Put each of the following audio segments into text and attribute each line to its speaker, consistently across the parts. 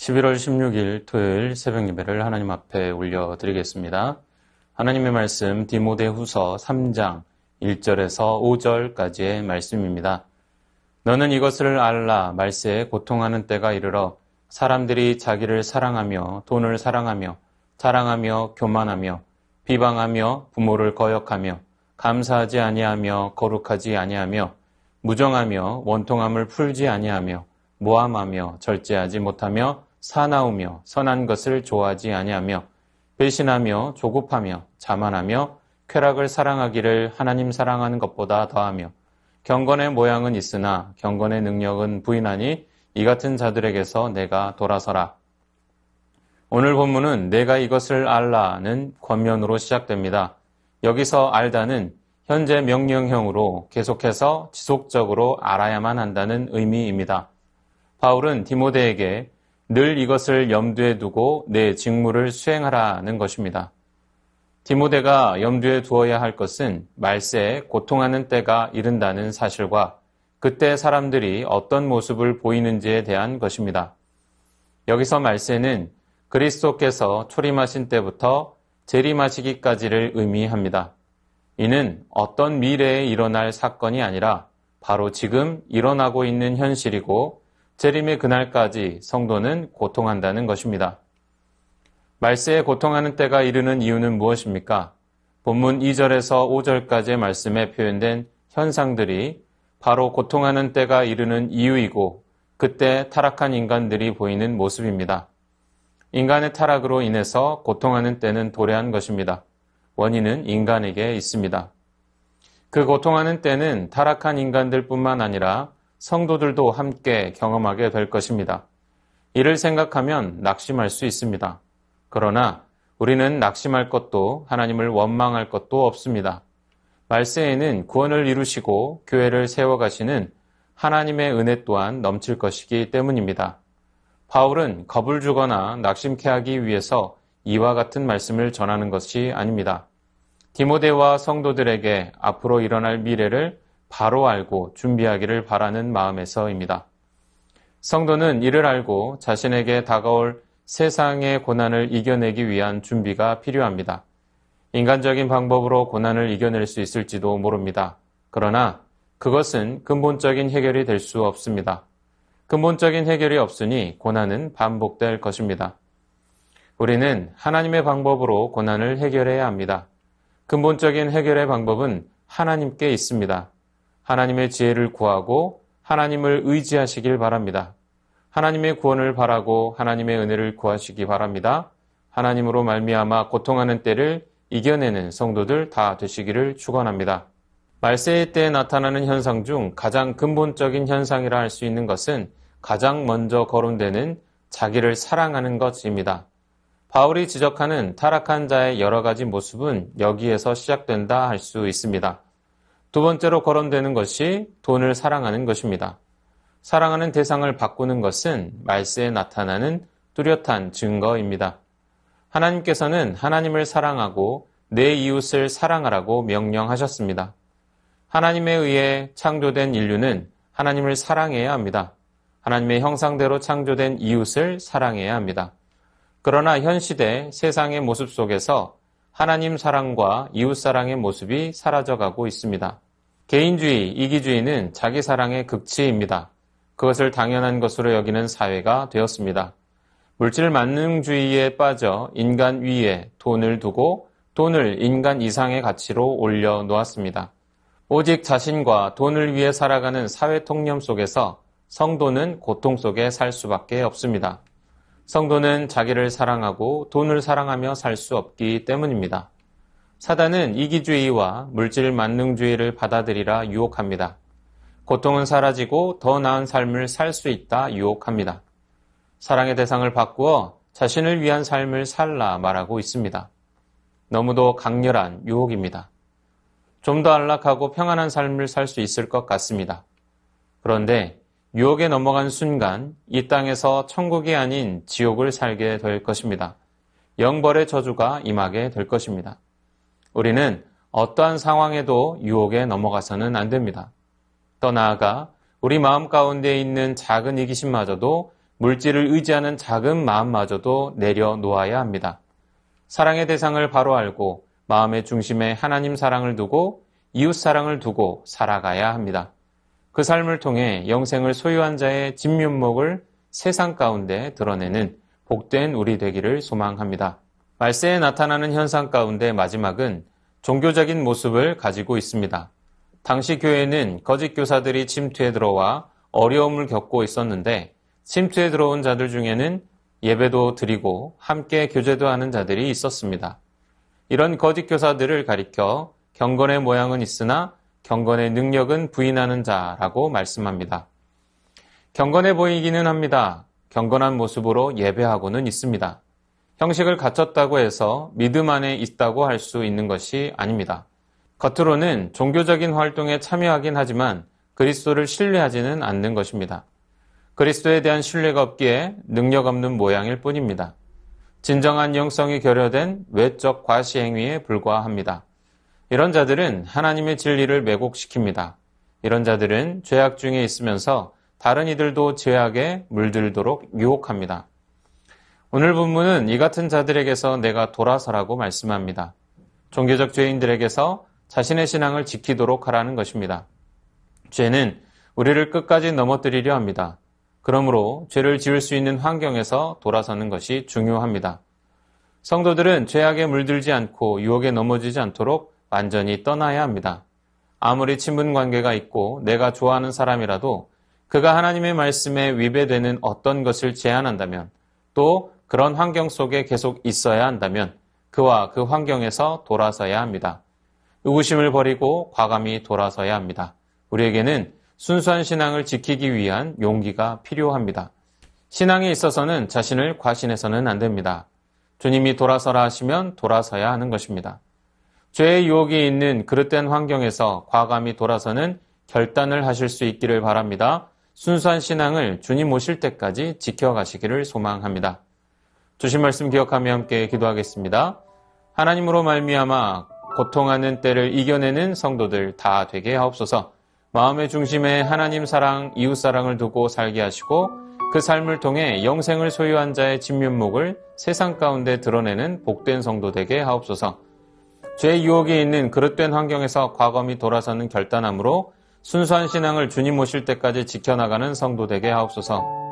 Speaker 1: 11월 16일 토요일 새벽 예배를 하나님 앞에 올려드리겠습니다. 하나님의 말씀 디모데후서 3장 1절에서 5절까지의 말씀입니다. 너는 이것을 알라. 말세에 고통하는 때가 이르러 사람들이 자기를 사랑하며 돈을 사랑하며 자랑하며 교만하며 비방하며 부모를 거역하며 감사하지 아니하며 거룩하지 아니하며 무정하며 원통함을 풀지 아니하며 모함하며 절제하지 못하며 사나우며 선한 것을 좋아하지 아니하며 배신하며 조급하며 자만하며 쾌락을 사랑하기를 하나님 사랑하는 것보다 더하며 경건의 모양은 있으나 경건의 능력은 부인하니 이 같은 자들에게서 내가 돌아서라. 오늘 본문은 내가 이것을 알라는 권면으로 시작됩니다. 여기서 알다는 현재 명령형으로 계속해서 지속적으로 알아야만 한다는 의미입니다. 바울은 디모데에게 늘 이것을 염두에 두고 내 직무를 수행하라는 것입니다. 디모데가 염두에 두어야 할 것은 말세에 고통하는 때가 이른다는 사실과 그때 사람들이 어떤 모습을 보이는지에 대한 것입니다. 여기서 말세는 그리스도께서 초림하신 때부터 재림하시기까지를 의미합니다. 이는 어떤 미래에 일어날 사건이 아니라 바로 지금 일어나고 있는 현실이고 재림의 그날까지 성도는 고통한다는 것입니다. 말세에 고통하는 때가 이르는 이유는 무엇입니까? 본문 2절에서 5절까지의 말씀에 표현된 현상들이 바로 고통하는 때가 이르는 이유이고 그때 타락한 인간들이 보이는 모습입니다. 인간의 타락으로 인해서 고통하는 때는 도래한 것입니다. 원인은 인간에게 있습니다. 그 고통하는 때는 타락한 인간들뿐만 아니라 성도들도 함께 경험하게 될 것입니다. 이를 생각하면 낙심할 수 있습니다. 그러나 우리는 낙심할 것도 하나님을 원망할 것도 없습니다. 말세에는 구원을 이루시고 교회를 세워가시는 하나님의 은혜 또한 넘칠 것이기 때문입니다. 바울은 겁을 주거나 낙심케 하기 위해서 이와 같은 말씀을 전하는 것이 아닙니다. 디모데와 성도들에게 앞으로 일어날 미래를 바로 알고 준비하기를 바라는 마음에서입니다. 성도는 이를 알고 자신에게 다가올 세상의 고난을 이겨내기 위한 준비가 필요합니다. 인간적인 방법으로 고난을 이겨낼 수 있을지도 모릅니다. 그러나 그것은 근본적인 해결이 될 수 없습니다. 근본적인 해결이 없으니 고난은 반복될 것입니다. 우리는 하나님의 방법으로 고난을 해결해야 합니다. 근본적인 해결의 방법은 하나님께 있습니다. 하나님의 지혜를 구하고 하나님을 의지하시길 바랍니다. 하나님의 구원을 바라고 하나님의 은혜를 구하시기 바랍니다. 하나님으로 말미암아 고통하는 때를 이겨내는 성도들 다 되시기를 축원합니다. 말세의 때에 나타나는 현상 중 가장 근본적인 현상이라 할 수 있는 것은 가장 먼저 거론되는 자기를 사랑하는 것입니다. 바울이 지적하는 타락한 자의 여러 가지 모습은 여기에서 시작된다 할 수 있습니다. 두 번째로 거론되는 것이 돈을 사랑하는 것입니다. 사랑하는 대상을 바꾸는 것은 말세에 나타나는 뚜렷한 증거입니다. 하나님께서는 하나님을 사랑하고 내 이웃을 사랑하라고 명령하셨습니다. 하나님에 의해 창조된 인류는 하나님을 사랑해야 합니다. 하나님의 형상대로 창조된 이웃을 사랑해야 합니다. 그러나 현 시대 세상의 모습 속에서 하나님 사랑과 이웃 사랑의 모습이 사라져가고 있습니다. 개인주의, 이기주의는 자기 사랑의 극치입니다. 그것을 당연한 것으로 여기는 사회가 되었습니다. 물질 만능주의에 빠져 인간 위에 돈을 두고 돈을 인간 이상의 가치로 올려놓았습니다. 오직 자신과 돈을 위해 살아가는 사회 통념 속에서 성도는 고통 속에 살 수밖에 없습니다. 성도는 자기를 사랑하고 돈을 사랑하며 살 수 없기 때문입니다. 사단은 이기주의와 물질 만능주의를 받아들이라 유혹합니다. 고통은 사라지고 더 나은 삶을 살 수 있다 유혹합니다. 사랑의 대상을 바꾸어 자신을 위한 삶을 살라 말하고 있습니다. 너무도 강렬한 유혹입니다. 좀 더 안락하고 평안한 삶을 살 수 있을 것 같습니다. 그런데 유혹에 넘어간 순간 이 땅에서 천국이 아닌 지옥을 살게 될 것입니다. 영벌의 저주가 임하게 될 것입니다. 우리는 어떠한 상황에도 유혹에 넘어가서는 안 됩니다. 더 나아가 우리 마음 가운데 있는 작은 이기심마저도 물질을 의지하는 작은 마음마저도 내려놓아야 합니다. 사랑의 대상을 바로 알고 마음의 중심에 하나님 사랑을 두고 이웃 사랑을 두고 살아가야 합니다. 그 삶을 통해 영생을 소유한 자의 진면목을 세상 가운데 드러내는 복된 우리 되기를 소망합니다. 말세에 나타나는 현상 가운데 마지막은 종교적인 모습을 가지고 있습니다. 당시 교회는 거짓 교사들이 침투에 들어와 어려움을 겪고 있었는데 침투에 들어온 자들 중에는 예배도 드리고 함께 교제도 하는 자들이 있었습니다. 이런 거짓 교사들을 가리켜 경건의 모양은 있으나 경건의 능력은 부인하는 자라고 말씀합니다. 경건해 보이기는 합니다. 경건한 모습으로 예배하고는 있습니다. 형식을 갖췄다고 해서 믿음 안에 있다고 할 수 있는 것이 아닙니다. 겉으로는 종교적인 활동에 참여하긴 하지만 그리스도를 신뢰하지는 않는 것입니다. 그리스도에 대한 신뢰가 없기에 능력 없는 모양일 뿐입니다. 진정한 영성이 결여된 외적 과시 행위에 불과합니다. 이런 자들은 하나님의 진리를 왜곡시킵니다. 이런 자들은 죄악 중에 있으면서 다른 이들도 죄악에 물들도록 유혹합니다. 오늘 본문은 이 같은 자들에게서 내가 돌아서라고 말씀합니다. 종교적 죄인들에게서 자신의 신앙을 지키도록 하라는 것입니다. 죄는 우리를 끝까지 넘어뜨리려 합니다. 그러므로 죄를 지을 수 있는 환경에서 돌아서는 것이 중요합니다. 성도들은 죄악에 물들지 않고 유혹에 넘어지지 않도록 완전히 떠나야 합니다. 아무리 친분 관계가 있고 내가 좋아하는 사람이라도 그가 하나님의 말씀에 위배되는 어떤 것을 제안한다면 또 그런 환경 속에 계속 있어야 한다면 그와 그 환경에서 돌아서야 합니다. 의구심을 버리고 과감히 돌아서야 합니다. 우리에게는 순수한 신앙을 지키기 위한 용기가 필요합니다. 신앙에 있어서는 자신을 과신해서는 안 됩니다. 주님이 돌아서라 하시면 돌아서야 하는 것입니다. 죄의 유혹이 있는 그릇된 환경에서 과감히 돌아서는 결단을 하실 수 있기를 바랍니다. 순수한 신앙을 주님 오실 때까지 지켜가시기를 소망합니다. 주신 말씀 기억하며 함께 기도하겠습니다. 하나님으로 말미암아 고통하는 때를 이겨내는 성도들 다 되게 하옵소서. 마음의 중심에 하나님 사랑, 이웃 사랑을 두고 살게 하시고 그 삶을 통해 영생을 소유한 자의 진면목을 세상 가운데 드러내는 복된 성도 되게 하옵소서. 죄의 유혹이 있는 그릇된 환경에서 과감히 돌아서는 결단함으로 순수한 신앙을 주님 오실 때까지 지켜나가는 성도 되게 하옵소서.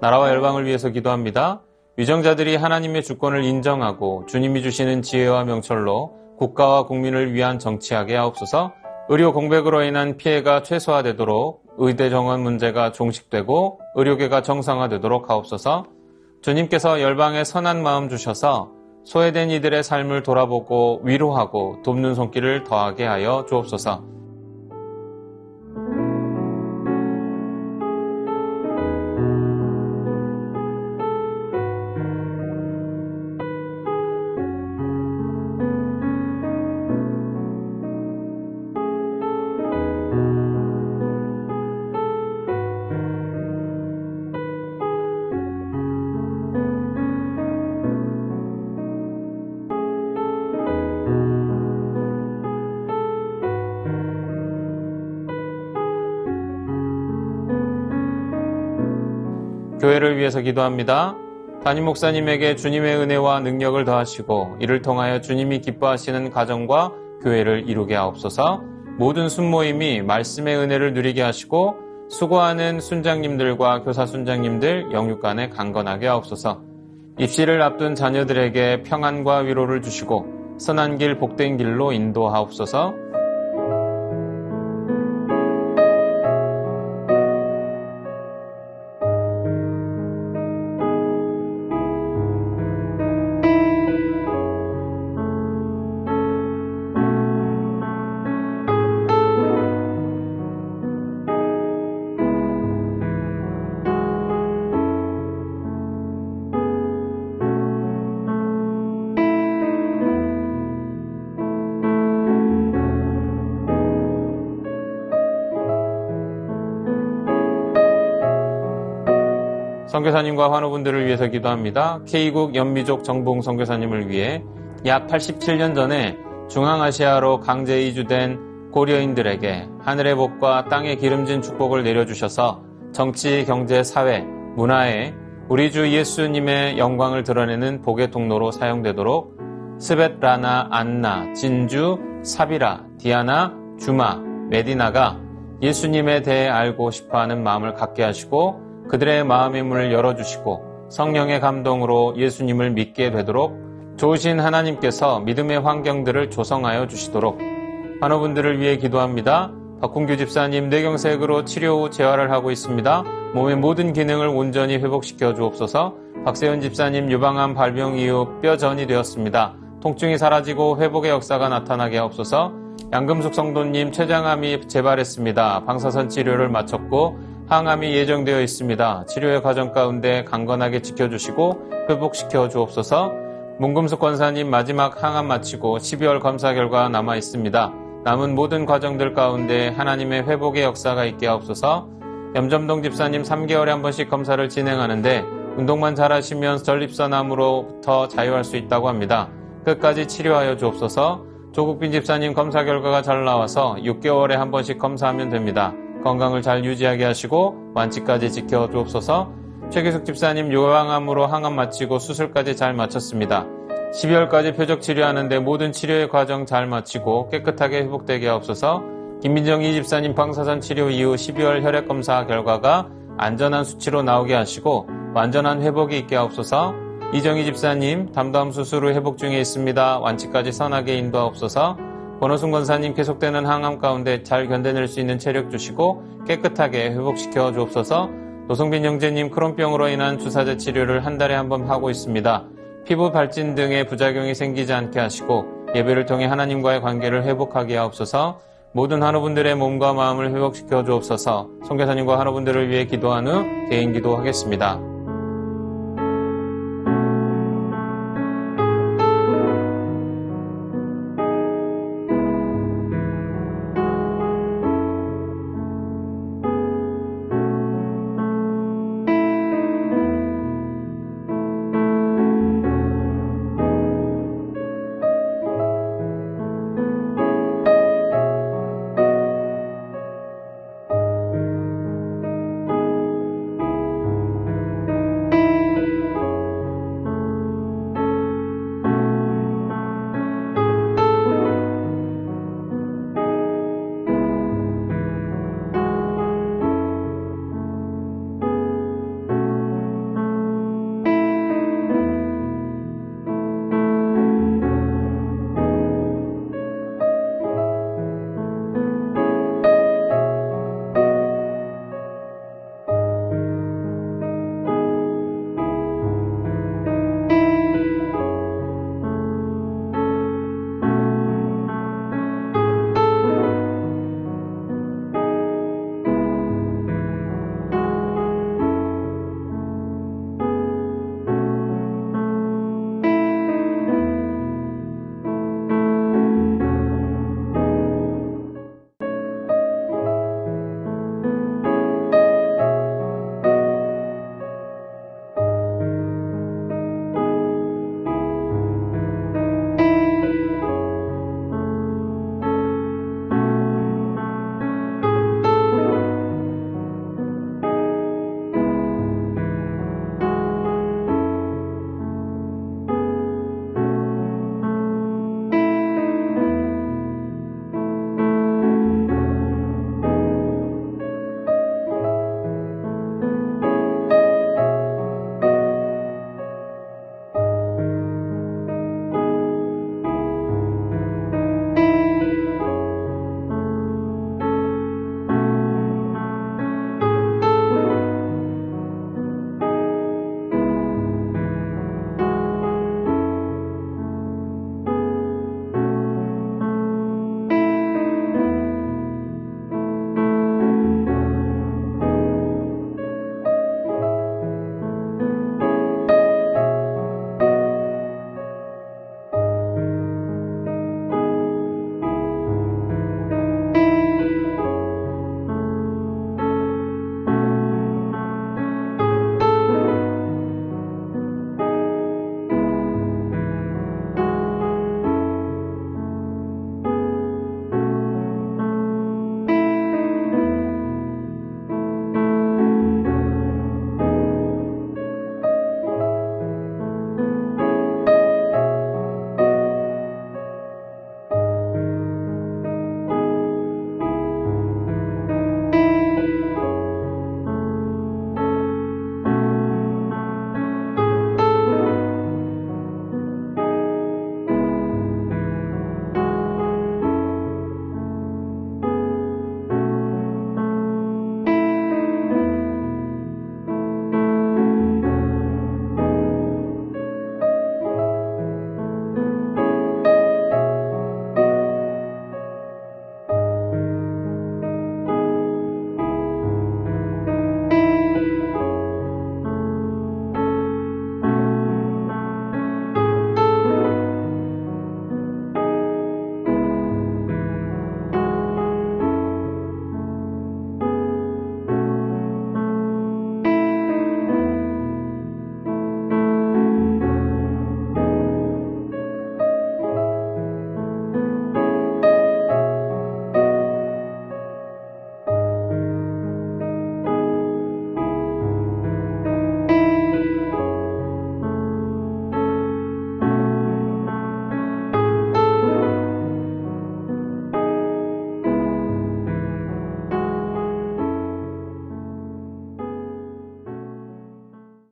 Speaker 1: 나라와 열방을 위해서 기도합니다. 위정자들이 하나님의 주권을 인정하고 주님이 주시는 지혜와 명철로 국가와 국민을 위한 정치하게 하옵소서. 의료 공백으로 인한 피해가 최소화되도록 의대 정원 문제가 종식되고 의료계가 정상화되도록 하옵소서. 주님께서 열방에 선한 마음 주셔서 소외된 이들의 삶을 돌아보고 위로하고 돕는 손길을 더하게 하여 주옵소서. 교회를 위해서 기도합니다. 담임 목사님에게 주님의 은혜와 능력을 더하시고 이를 통하여 주님이 기뻐하시는 가정과 교회를 이루게 하옵소서. 모든 순모임이 말씀의 은혜를 누리게 하시고 수고하는 순장님들과 교사 순장님들 영육간에 강건하게 하옵소서. 입시를 앞둔 자녀들에게 평안과 위로를 주시고 선한 길 복된 길로 인도하옵소서. 선교사님과 환우분들을 위해서 기도합니다. K국 연미족 정봉 선교사님을 위해 약 87년 전에 중앙아시아로 강제 이주된 고려인들에게 하늘의 복과 땅의 기름진 축복을 내려주셔서 정치, 경제, 사회, 문화에 우리 주 예수님의 영광을 드러내는 복의 통로로 사용되도록 스벳라나, 안나, 진주, 사비라, 디아나, 주마, 메디나가 예수님에 대해 알고 싶어하는 마음을 갖게 하시고 그들의 마음의 문을 열어주시고 성령의 감동으로 예수님을 믿게 되도록 좋으신 하나님께서 믿음의 환경들을 조성하여 주시도록 환우분들을 위해 기도합니다. 박훈규 집사님 뇌경색으로 치료 후 재활을 하고 있습니다. 몸의 모든 기능을 온전히 회복시켜 주옵소서. 박세현 집사님 유방암 발병 이후 뼈전이 되었습니다. 통증이 사라지고 회복의 역사가 나타나게 하옵소서. 양금숙 성도님 췌장암이 재발했습니다. 방사선 치료를 마쳤고 항암이 예정되어 있습니다. 치료의 과정 가운데 강건하게 지켜주시고 회복시켜 주옵소서. 문금숙 권사님 마지막 항암 마치고 12월 검사 결과 남아 있습니다. 남은 모든 과정들 가운데 하나님의 회복의 역사가 있게 하옵소서. 염점동 집사님 3개월에 한 번씩 검사를 진행하는데 운동만 잘하시면 전립선암으로부터 자유할 수 있다고 합니다. 끝까지 치료하여 주옵소서. 조국빈 집사님 검사 결과가 잘 나와서 6개월에 한 번씩 검사하면 됩니다. 건강을 잘 유지하게 하시고 완치까지 지켜 주옵소서. 최기숙 집사님 요양암으로 항암 마치고 수술까지 잘 마쳤습니다. 12월까지 표적 치료하는데 모든 치료의 과정 잘 마치고 깨끗하게 회복되게 하옵소서. 김민정희 집사님 방사선 치료 이후 12월 혈액검사 결과가 안전한 수치로 나오게 하시고 완전한 회복이 있게 하옵소서. 이정희 집사님 담담 수술 후 회복 중에 있습니다. 완치까지 선하게 인도하옵소서. 권호순 권사님 계속되는 항암 가운데 잘 견뎌낼 수 있는 체력 주시고 깨끗하게 회복시켜 주옵소서. 노성빈 형제님 크론병으로 인한 주사제 치료를 한 달에 한 번 하고 있습니다. 피부 발진 등의 부작용이 생기지 않게 하시고 예배를 통해 하나님과의 관계를 회복하게 하옵소서. 모든 환우분들의 몸과 마음을 회복시켜 주옵소서. 선교사님과 환우분들을 위해 기도한 후 개인 기도하겠습니다.